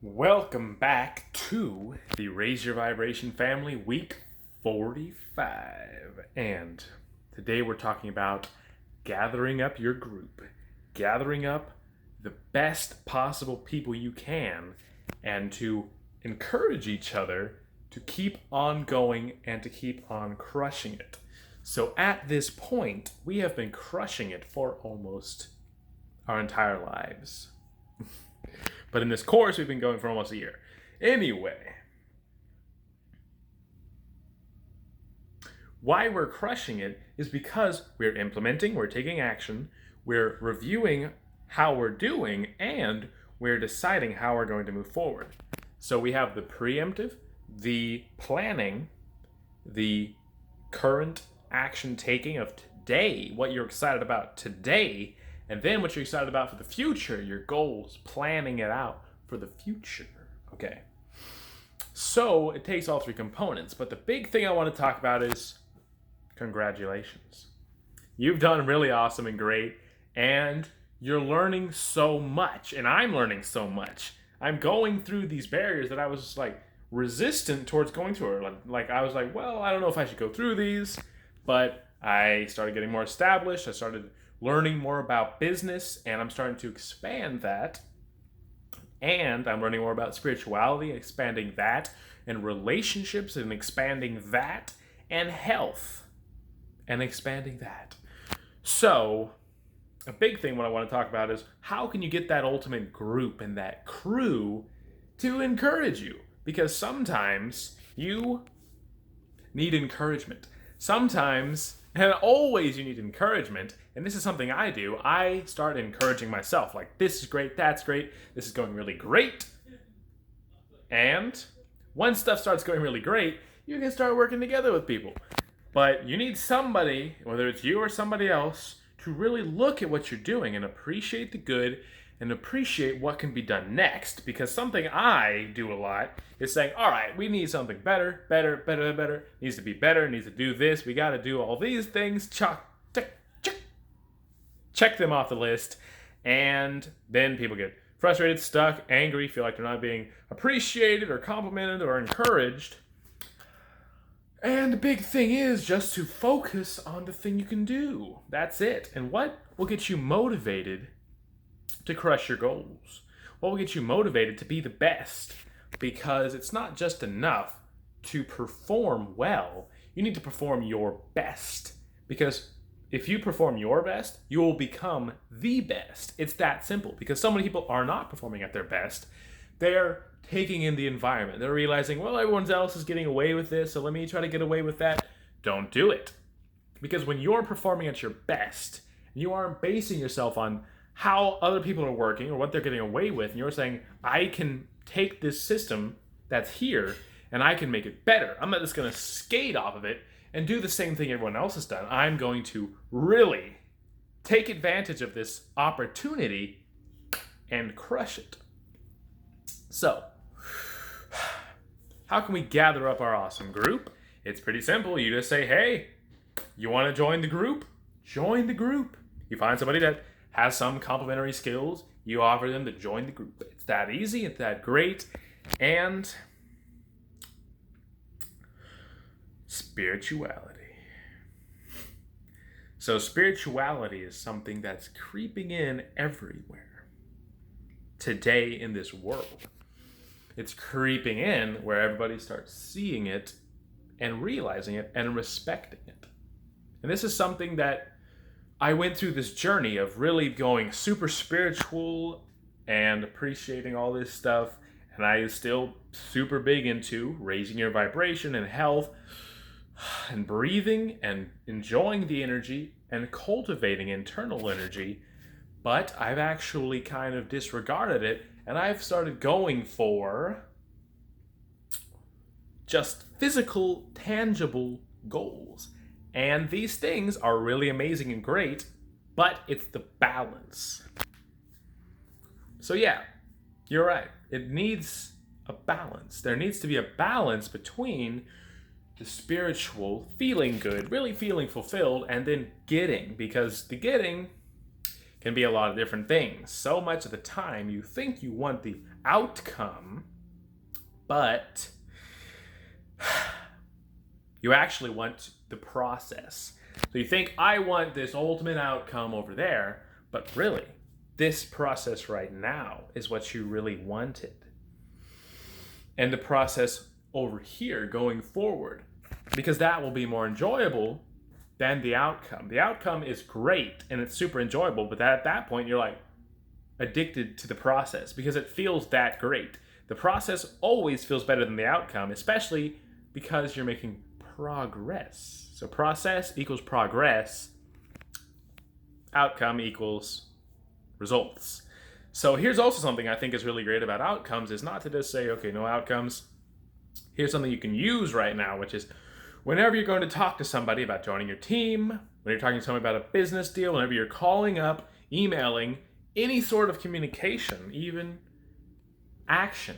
Welcome back to the Raise Your Vibration family, week 45. And today we're talking about gathering up your group, gathering up the best possible people you can, and to encourage each other to keep on going and to keep on crushing it. So at this point, we have been crushing it for almost our entire lives. But in this course, we've been going for almost a year. Anyway, why we're crushing it is because we're implementing, we're taking action, we're reviewing how we're doing, and we're deciding how we're going to move forward. So we have the preemptive, the planning, the current action taking of today, what you're excited about today, and then what you're excited about for the future, your goals, planning it out for the future. Okay. So it takes all three components, but the big thing I want to talk about is congratulations. You've done really awesome and great, and you're learning so much, and I'm learning so much. I'm going through these barriers that I was like resistant towards going through. Like I was like, well, I don't know if I should go through these, but I started getting more established. I started learning more about business, and I'm starting to expand that. And I'm learning more about spirituality, expanding that, and relationships, and expanding that, and health, and expanding that. So, a big thing what I want to talk about is how can you get that ultimate group and that crew to encourage you? Because sometimes you need encouragement. Sometimes, and always, you need encouragement. And this is something I do. I start encouraging myself. Like, this is great, that's great, this is going really great. And once stuff starts going really great, you can start working together with people. But you need somebody, whether it's you or somebody else, to really look at what you're doing and appreciate the good and appreciate what can be done next. Because something I do a lot is saying, all right, we need something better, needs to be better, needs to do this, we got to do all these things, check them off the list, and then people get frustrated, stuck, angry, feel like they're not being appreciated or complimented or encouraged. And the big thing is just to focus on the thing you can do. That's it. And what will get you motivated to crush your goals? What will get you motivated to be the best? Because it's not just enough to perform well. You need to perform your best. Because if you perform your best, you will become the best. It's that simple. Because so many people are not performing at their best. They're taking in the environment. They're realizing, well, everyone else is getting away with this, so let me try to get away with that. Don't do it. Because when you're performing at your best, you aren't basing yourself on how other people are working or what they're getting away with, and you're saying, I can take this system that's here and I can make it better. I'm not just going to skate off of it and do the same thing everyone else has done. I'm going to really take advantage of this opportunity and crush it. So, how can we gather up our awesome group? It's pretty simple. You just say, hey, you want to join the group? Join the group. You find somebody that has some complementary skills, you offer them to join the group. It's that easy, it's that great. And spirituality. So spirituality is something that's creeping in everywhere today in this world. It's creeping in where everybody starts seeing it and realizing it and respecting it. And this is something that I went through this journey of really going super spiritual and appreciating all this stuff. And I is still super big into raising your vibration and health and breathing and enjoying the energy and cultivating internal energy. But I've actually kind of disregarded it, and I've started going for just physical, tangible goals. And these things are really amazing and great, but it's the balance. So yeah, you're right. It needs a balance. There needs to be a balance between the spiritual, feeling good, really feeling fulfilled, and then getting. Because the getting, can be a lot of different things. So much of the time you think you want the outcome, but you actually want the process. So you think, I want this ultimate outcome over there, but really, this process right now is what you really wanted. And the process over here going forward, because that will be more enjoyable than the outcome. The outcome is great and it's super enjoyable, but at that point you're like addicted to the process because it feels that great. The process always feels better than the outcome, especially because you're making progress. So process equals progress, outcome equals results. So here's also something I think is really great about outcomes, is not to just say, okay, no outcomes. Here's something you can use right now, which is whenever you're going to talk to somebody about joining your team, when you're talking to somebody about a business deal, whenever you're calling up, emailing, any sort of communication, even action,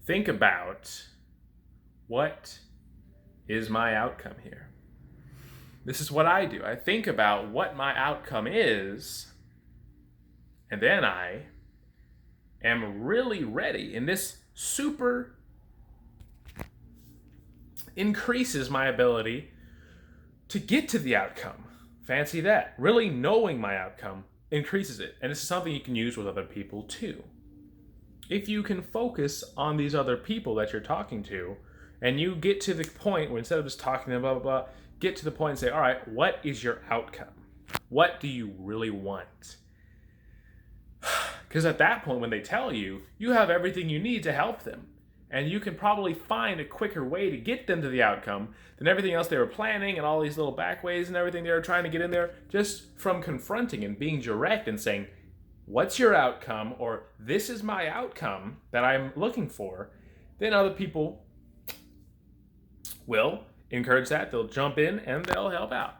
think about, what is my outcome here? This is what I do. I think about what my outcome is, and then I am really ready. And this super increases my ability to get to the outcome. Fancy that. Really knowing my outcome increases it. And this is something you can use with other people too. If you can focus on these other people that you're talking to, and you get to the point where instead of just talking to them, blah, blah, blah, get to the point and say, all right, what is your outcome? What do you really want? Because at that point, when they tell you, you have everything you need to help them. And you can probably find a quicker way to get them to the outcome than everything else they were planning and all these little back ways and everything they were trying to get in there, just from confronting and being direct and saying, what's your outcome? Or this is my outcome that I'm looking for. Then other people will encourage that. They'll jump in and they'll help out.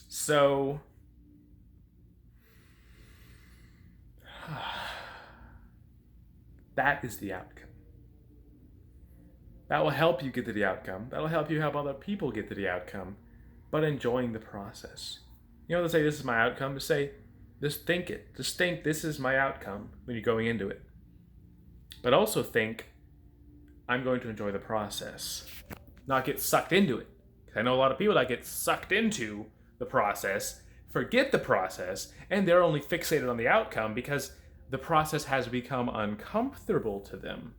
So that is the outcome. That will help you get to the outcome. That'll help you help other people get to the outcome, but enjoying the process. You know, to say this is my outcome, just think it. Just think this is my outcome when you're going into it. But also think, I'm going to enjoy the process, not get sucked into it. I know a lot of people that get sucked into the process, forget the process, and they're only fixated on the outcome because the process has become uncomfortable to them.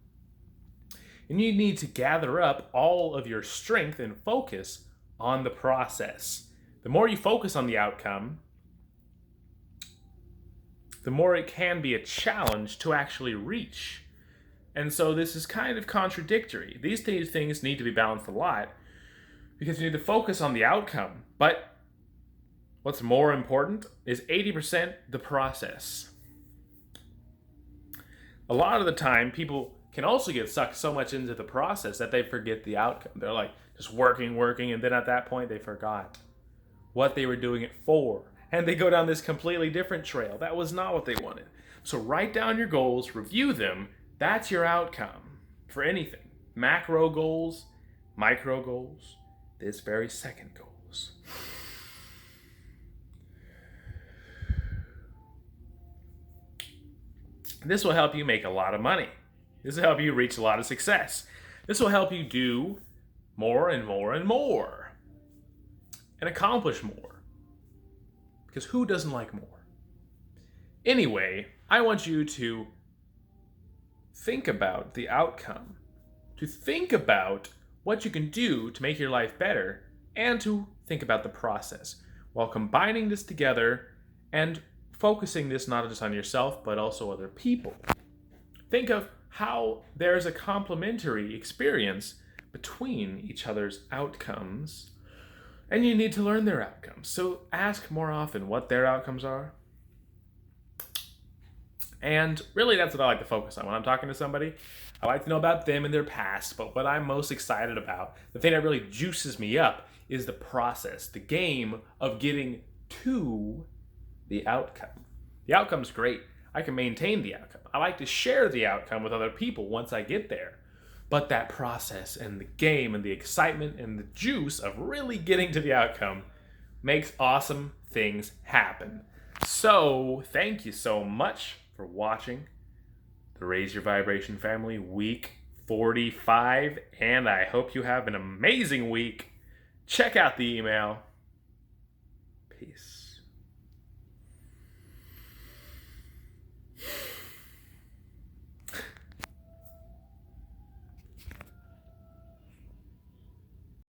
And you need to gather up all of your strength and focus on the process. The more you focus on the outcome, the more it can be a challenge to actually reach. And so this is kind of contradictory. These two things need to be balanced a lot because you need to focus on the outcome. But what's more important is 80% the process. A lot of the time, people can also get sucked so much into the process that they forget the outcome. They're like just working, and then at that point they forgot what they were doing it for. And they go down this completely different trail. That was not what they wanted. So write down your goals, review them. That's your outcome for anything. Macro goals, micro goals, this very second goals. This will help you make a lot of money. This will help you reach a lot of success. This will help you do more and more and more and accomplish more. Because who doesn't like more? Anyway, I want you to think about the outcome, to think about what you can do to make your life better, and to think about the process while combining this together and focusing this not just on yourself, but also other people. Think of how there's a complementary experience between each other's outcomes, and you need to learn their outcomes. So ask more often what their outcomes are. And really, that's what I like to focus on when I'm talking to somebody. I like to know about them and their past, but what I'm most excited about, the thing that really juices me up, is the process, the game of getting to the outcome. The outcome's great. I can maintain the outcome. I like to share the outcome with other people once I get there. But that process and the game and the excitement and the juice of really getting to the outcome makes awesome things happen. So, thank you so much for watching the Raise Your Vibration Family week 45, and I hope you have an amazing week. Check out the email. Peace.